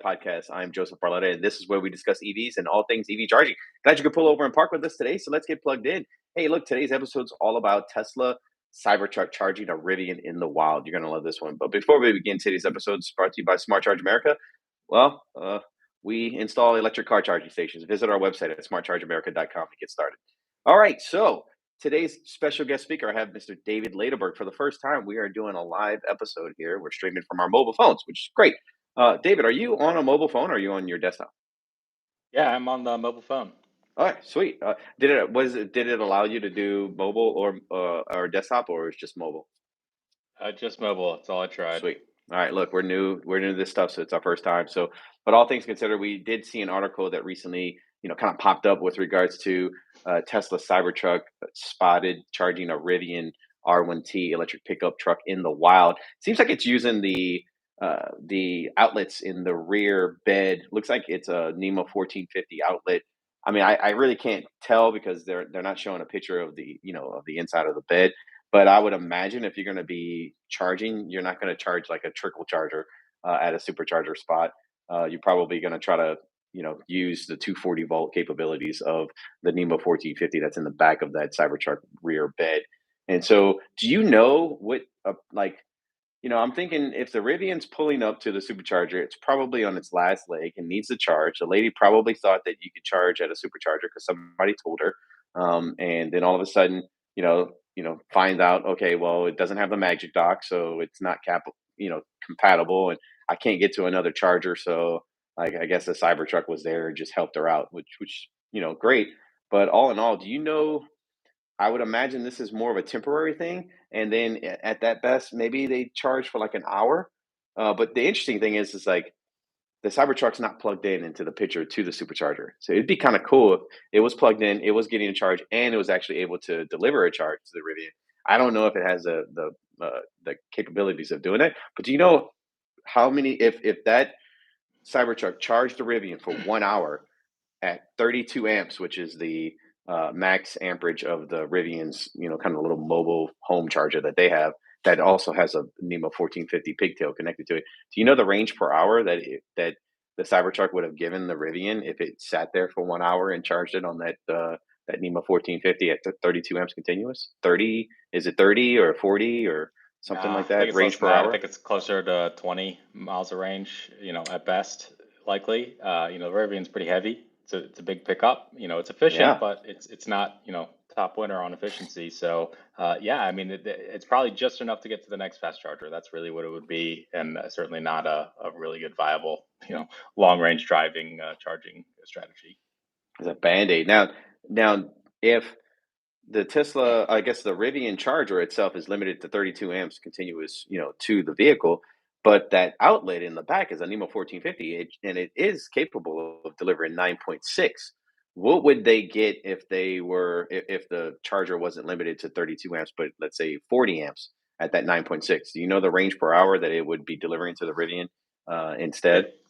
podcast. I'm Joseph Barletta, and this is where we discuss EVs and all things EV charging. Glad you could pull over and park with us today. So let's get plugged in. Hey, look, today's episode's all about Tesla Cybertruck charging a Rivian in the wild. You're going to love this one. But before we begin today's episode, it's brought to you by Smart Charge America. Well, we install electric car charging stations. Visit our website at smartchargeamerica.com to get started. All right, so today's special guest speaker, I have Mr. David Lederberg. For the first time, we are doing a live episode here. We're streaming from our mobile phones, which is great. David, are you on a mobile phone or are you on your desktop? Yeah, I'm on the mobile phone. All right, sweet. Did it allow you to do mobile or desktop, or is just mobile? Just mobile. That's all I tried. Sweet. All right, look, we're new to this stuff, so it's our first time. So, but all things considered, we did see an article that recently, kind of popped up with regards to Tesla Cybertruck spotted charging a Rivian R1T electric pickup truck in the wild. Seems like it's using the outlets in the rear bed. Looks like it's a NEMA 1450 outlet. I mean, I really can't tell because they're not showing a picture of the inside of the bed. But I would imagine if you're going to be charging, you're not going to charge like a trickle charger at a supercharger spot. You're probably going to try to use the 240 volt capabilities of the NEMA 1450 that's in the back of that Cybertruck rear bed. And so, do you know what I'm thinking if the Rivian's pulling up to the supercharger, it's probably on its last leg and needs to charge. The lady probably thought that you could charge at a supercharger because somebody told her. And then all of a sudden, finds out, okay, well, it doesn't have the magic dock, so it's not compatible, and I can't get to another charger. So, like, I guess the Cybertruck was there and just helped her out, which great. But all in all, I would imagine this is more of a temporary thing, and then at that best, maybe they charge for like an hour. But the interesting thing is like the Cybertruck's not plugged in into the picture to the supercharger, so it'd be kind of cool if it was plugged in, it was getting a charge, and it was actually able to deliver a charge to the Rivian. I don't know if it has the capabilities of doing that, but do you know how many if that Cybertruck charged the Rivian for 1 hour at 32 amps, which is the max amperage of the Rivian's, kind of little mobile home charger that they have that also has a NEMA 1450 pigtail connected to it. Do you know the range per hour that the Cybertruck would have given the Rivian if it sat there for 1 hour and charged it on that NEMA 1450 at 32 amps continuous? 30? Is it 30 or 40 or something like I think that? it's Range less per than that. I hour? think it's closer to 20 miles of range, at best, likely. The Rivian's pretty heavy. It's a big pickup. It's efficient, Yeah. but it's not, top winner on efficiency. So, yeah, I mean, it's probably just enough to get to the next fast charger. That's really what it would be, and certainly not a really good, viable, long range driving charging strategy. It's a band-aid. Now, if the Tesla, I guess the Rivian charger itself is limited to 32 amps continuous, to the vehicle, but that outlet in the back is a NEMA 1450, and it is capable of delivering 9.6. What would they get if if the charger wasn't limited to 32 amps, but let's say 40 amps at that 9.6? Do you know the range per hour that it would be delivering to the Rivian instead? It,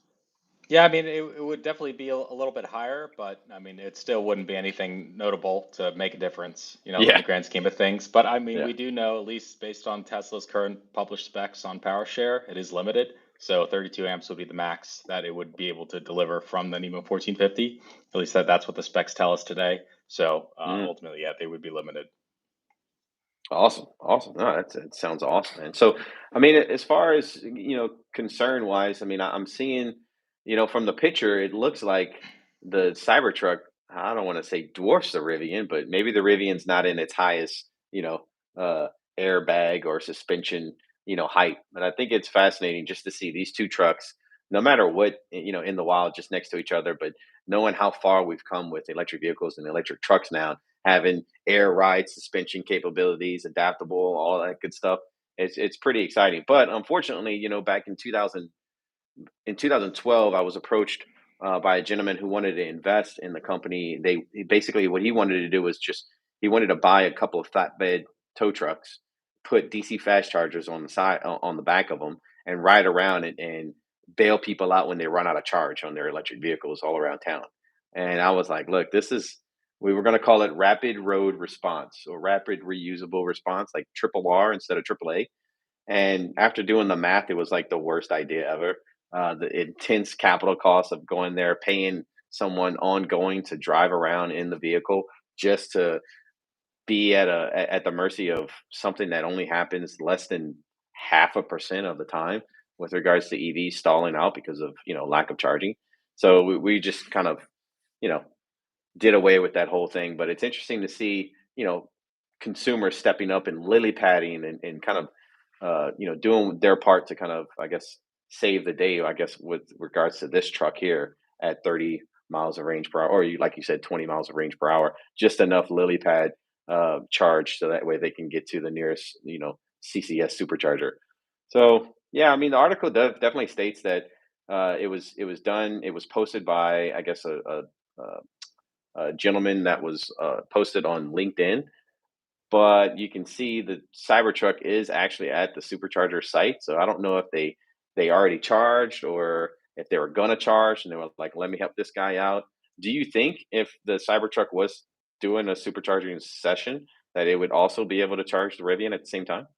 Yeah, I mean, it would definitely be a little bit higher, but I mean, it still wouldn't be anything notable to make a difference, in Yeah, the grand scheme of things. But I mean, yeah. we do know, at least based on Tesla's current published specs on power share, it is limited. So 32 amps would be the max that it would be able to deliver from the NEMA 1450. At least that's what the specs tell us today. So Mm. ultimately, yeah, they would be limited. Awesome, awesome. No, that sounds awesome. And so, I mean, as far as concern wise, I mean, I'm seeing, from the picture, it looks like the Cybertruck. I don't want to say dwarfs the Rivian, but maybe the Rivian's not in its highest, uh, airbag or suspension, height. But I think it's fascinating just to see these two trucks, no matter what, in the wild, just next to each other. But knowing how far we've come with electric vehicles and electric trucks now, having air ride suspension capabilities, adaptable, all that good stuff. It's pretty exciting. But unfortunately, back in 2012, I was approached by a gentleman who wanted to invest in the company. Basically what he wanted to do was just he wanted to buy a couple of flatbed tow trucks, put DC fast chargers on the side on the back of them, and ride around and bail people out when they run out of charge on their electric vehicles all around town. And I was like, look, we were going to call it rapid road response or rapid reusable response, like triple R instead of triple A. And after doing the math, it was like the worst idea ever. the intense capital cost of going there, paying someone ongoing to drive around in the vehicle just to be at the mercy of something that only happens less than 0.5% of the time with regards to EVs stalling out because of lack of charging. So we just kind of you know did away with that whole thing. But it's interesting to see consumers stepping up and lily padding and kind of doing their part to kind of, I guess, save the day, I guess, with regards to this truck here at 30 miles of range per hour, or like you said, 20 miles of range per hour, just enough lily pad charge so that way they can get to the nearest, CCS supercharger. So yeah, I mean, the article definitely states that it was done. It was posted by, I guess, a gentleman that was posted on LinkedIn, but you can see the Cybertruck is actually at the supercharger site. So I don't know if they already charged or if they were gonna charge and they were like, "Let me help this guy out." Do you think if the Cybertruck was doing a supercharging session that it would also be able to charge the Rivian at the same time?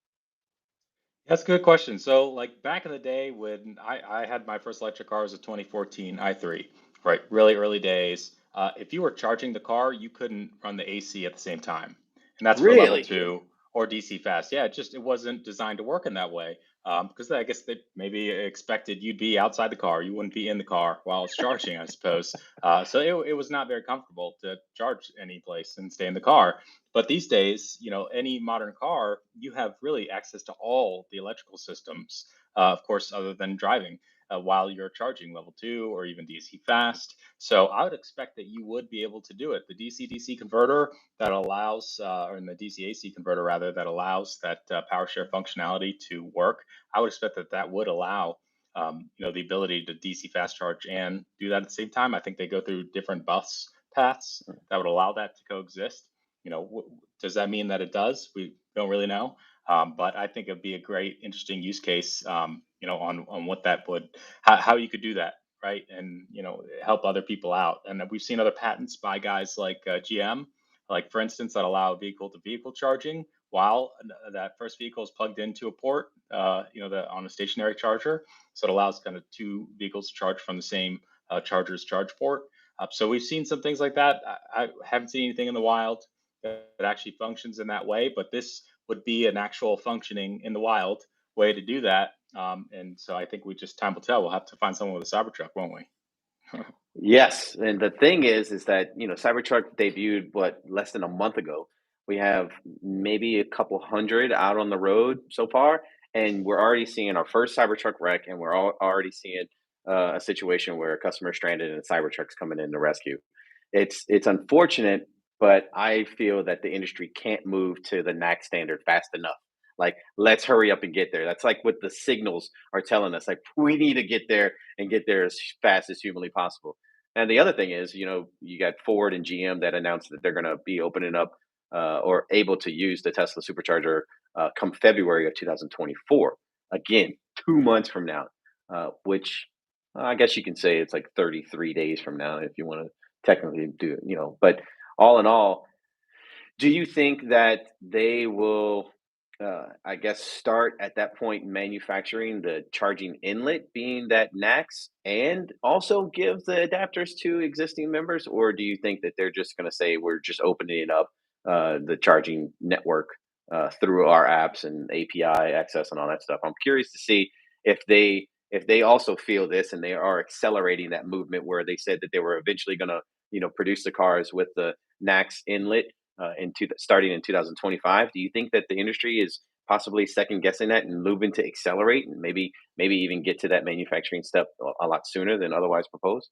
That's a good question. So, like back in the day when I had my first electric car was a 2014 i3, right? Really early days. If you were charging the car, you couldn't run the AC at the same time, and that's for level Really? two or DC fast. Yeah, it wasn't designed to work in that way. Because I guess they maybe expected you'd be outside the car, you wouldn't be in the car while it's charging, I suppose. So it was not very comfortable to charge any place and stay in the car. But these days, any modern car, you have really access to all the electrical systems, of course, other than driving, while you're charging level two or even DC fast. So I would expect that you would be able to do it. The DC DC converter that allows, or in the DC AC converter rather, that allows that power share functionality to work. I would expect that that would allow. The ability to DC fast charge and do that at the same time. I think they go through different bus paths that would allow that to coexist. Does that mean that it does? We don't really know. But I think it'd be a great, interesting use case, on what that would, how you could do that, right? And, help other people out. And we've seen other patents by guys like GM, like for instance, that allow vehicle to vehicle charging while that first vehicle is plugged into a port, on a stationary charger. So it allows kind of two vehicles to charge from the same charger's charge port. So we've seen some things like that. I haven't seen anything in the wild that actually functions in that way, but this would be an actual functioning in the wild way to do that. And so I think we just time will tell. We'll have to find someone with a Cybertruck, won't we? Yes, and the thing is that Cybertruck debuted what less than a month ago. We have maybe a couple hundred out on the road so far, and we're already seeing our first Cybertruck wreck, and we're already seeing a situation where a customer stranded and a Cybertruck's coming in to rescue. It's unfortunate, but I feel that the industry can't move to the NACS standard fast enough. Like, let's hurry up and get there. That's like what the signals are telling us. Like, we need to get there and get there as fast as humanly possible. And the other thing is, you got Ford and GM that announced that they're going to be opening up or able to use the Tesla supercharger come February of 2024. Again, 2 months from now, which I guess you can say it's like 33 days from now if you want to technically do it, But all in all, do you think that they will, I guess, start at that point manufacturing the charging inlet, being that NACS, and also give the adapters to existing members? Or do you think that they're just going to say we're just opening up the charging network through our apps and API access and all that stuff? I'm curious to see if they also feel this and they are accelerating that movement where they said that they were eventually going to produce the cars with the NACS inlet starting in 2025. Do you think that the industry is possibly second guessing that and moving to accelerate and maybe even get to that manufacturing step a lot sooner than otherwise proposed?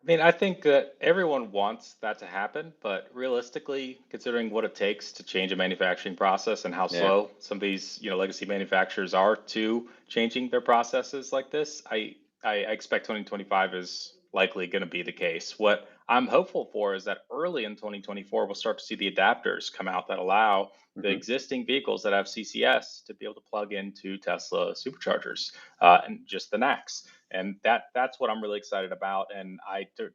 I mean, I think that everyone wants that to happen, but realistically, considering what it takes to change a manufacturing process and how Yeah. slow some of these, legacy manufacturers are to changing their processes like this, I expect 2025 is likely going to be the case. What I'm hopeful for is that early in 2024, we'll start to see the adapters come out that allow the Hmm. existing vehicles that have CCS to be able to plug into Tesla superchargers, and just the NACS. And that's what I'm really excited about. And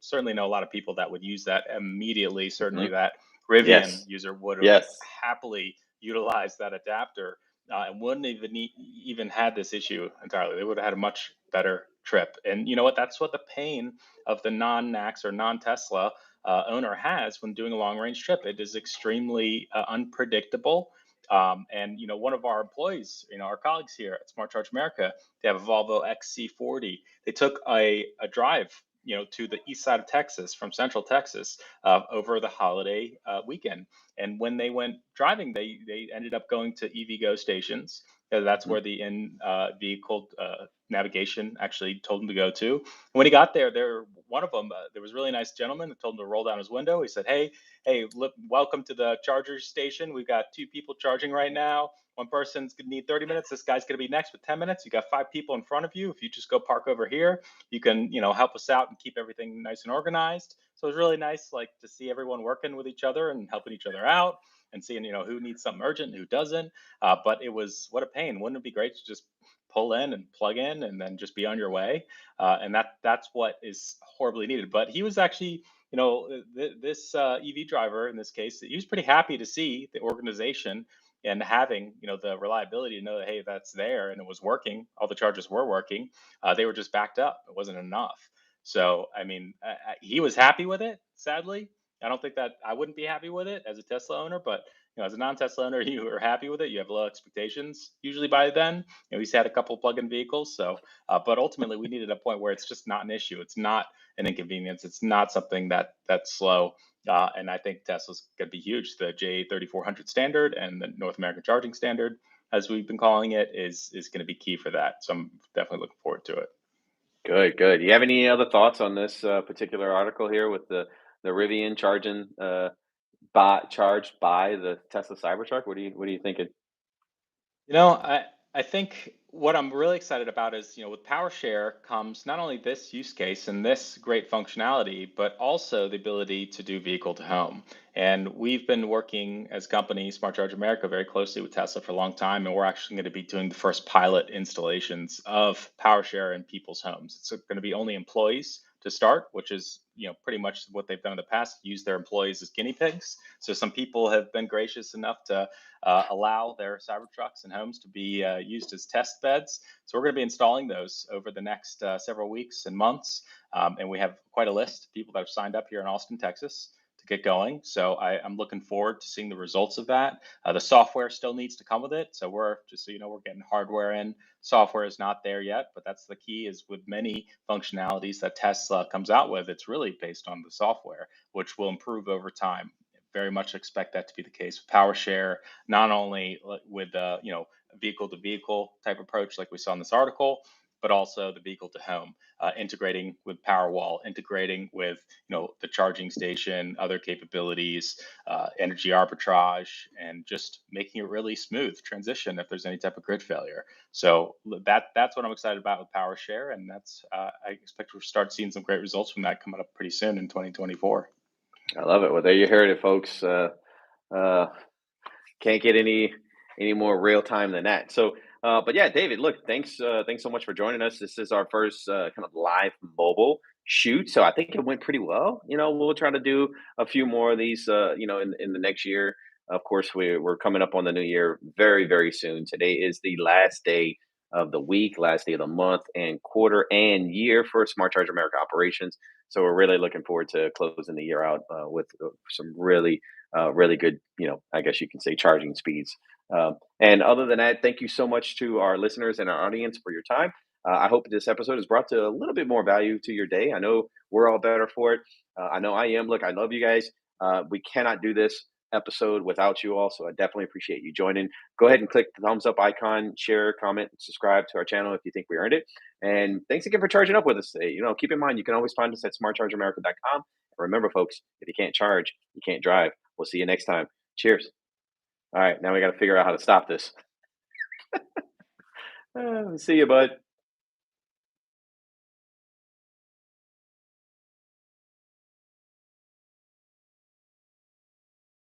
certainly know a lot of people that would use that immediately. Hmm. Certainly, that Rivian Yes. user would have Yes. happily utilized that adapter, and wouldn't even had this issue entirely. They would have had a much better trip. And you know what? That's what the pain of the non-NACS or non-Tesla owner has when doing a long-range trip. It is extremely unpredictable. And you know, one of our employees, you know, our colleagues here at Smart Charge America, they have a Volvo XC40. They took a drive, you know, to the east side of Texas from Central Texas over the holiday weekend. And when they went driving, they ended up going to EVgo stations. That's Mhm. where the in vehicle navigation actually told him to go to. And when he got there, one of them, there was a really nice gentleman that told him to roll down his window. He said, hey, look, welcome to the charger station. We've got 2 people charging right now. One person's gonna need 30 minutes. This guy's gonna be next with 10 minutes. You got 5 people in front of you. If you just go park over here, you can, you know, help us out and keep everything nice and organized. So it was really nice, like, to see everyone working with each other and helping each other out and seeing, you know, who needs something urgent and who doesn't. But it was, what a pain. Wouldn't it be great to just pull in and plug in and then just be on your way? And that's what is horribly needed. But he was actually, you know, this EV driver in this case, he was pretty happy to see the organization and having, you know, the reliability to know that, hey, that's there and it was working. All the chargers were working. They were just backed up. It wasn't enough. So I mean, he was happy with it. Sadly, I don't think that I wouldn't be happy with it as a Tesla owner, but you know, as a non-Tesla owner, you are happy with it. You have low expectations usually by then. You know, he's had a couple plug-in vehicles, so but ultimately we needed a point where it's just not an issue. It's not an inconvenience. It's not something that's slow. And I think Tesla's going to be huge. The J3400 standard and the North American charging standard, as we've been calling it, is going to be key for that. So I'm definitely looking forward to it. Good, good. You have any other thoughts on this particular article here with the Rivian charging charged by the Tesla Cybertruck? What are you thinking? You know, I think what I'm really excited about is, you know, with PowerShare comes not only this use case and this great functionality, but also the ability to do vehicle to home. And we've been working as a company, Smart Charge America, very closely with Tesla for a long time, and we're actually going to be doing the first pilot installations of PowerShare in people's homes. It's going to be only employees to start, which is, you know, pretty much what they've done in the past, use their employees as guinea pigs. So some people have been gracious enough to allow their Cybertrucks and homes to be used as test beds. So we're going to be installing those over the next several weeks and months. And we have quite a list of people that have signed up here in Austin, Texas to get going. So I'm looking forward to seeing the results of that. The software still needs to come with it. So we're, just so you know, we're getting hardware in. Software is not there yet, but that's the key. Is with many functionalities that Tesla comes out with, it's really based on the software, which will improve over time. Very much expect that to be the case with PowerShare, not only with you know, vehicle to vehicle type approach like we saw in this article, but also the vehicle to home, integrating with Powerwall, integrating with, you know, the charging station, other capabilities, energy arbitrage, and just making a really smooth transition if there's any type of grid failure. So that's what I'm excited about with PowerShare, and that's I expect to start seeing some great results from that coming up pretty soon in 2024. I love it. Well, there you heard it, folks. Uh, can't get any more real time than that. So, but yeah, David, look, thanks so much for joining us. This is our first kind of live mobile shoot, so I think it went pretty well. You know, we'll try to do a few more of these, in the next year. Of course, we're coming up on the new year very, very soon. Today is the last day of the week, last day of the month, and quarter and year for Smart Charge America operations. So we're really looking forward to closing the year out with some really good, I guess you can say charging speeds. And other than that, thank you so much to our listeners and our audience for your time. I hope this episode has brought to a little bit more value to your day. I know we're all better for it. I know I am. Look, I love you guys. We cannot do this episode without you all, so I definitely appreciate you joining. Go ahead and click the thumbs up icon, share, comment, subscribe to our channel if you think we earned it. And thanks again for charging up with us today. Keep in mind, you can always find us at smartchargeamerica.com. Remember, folks, if you can't charge, you can't drive. We'll see you next time. Cheers. All right, now we got to figure out how to stop this. See you, bud.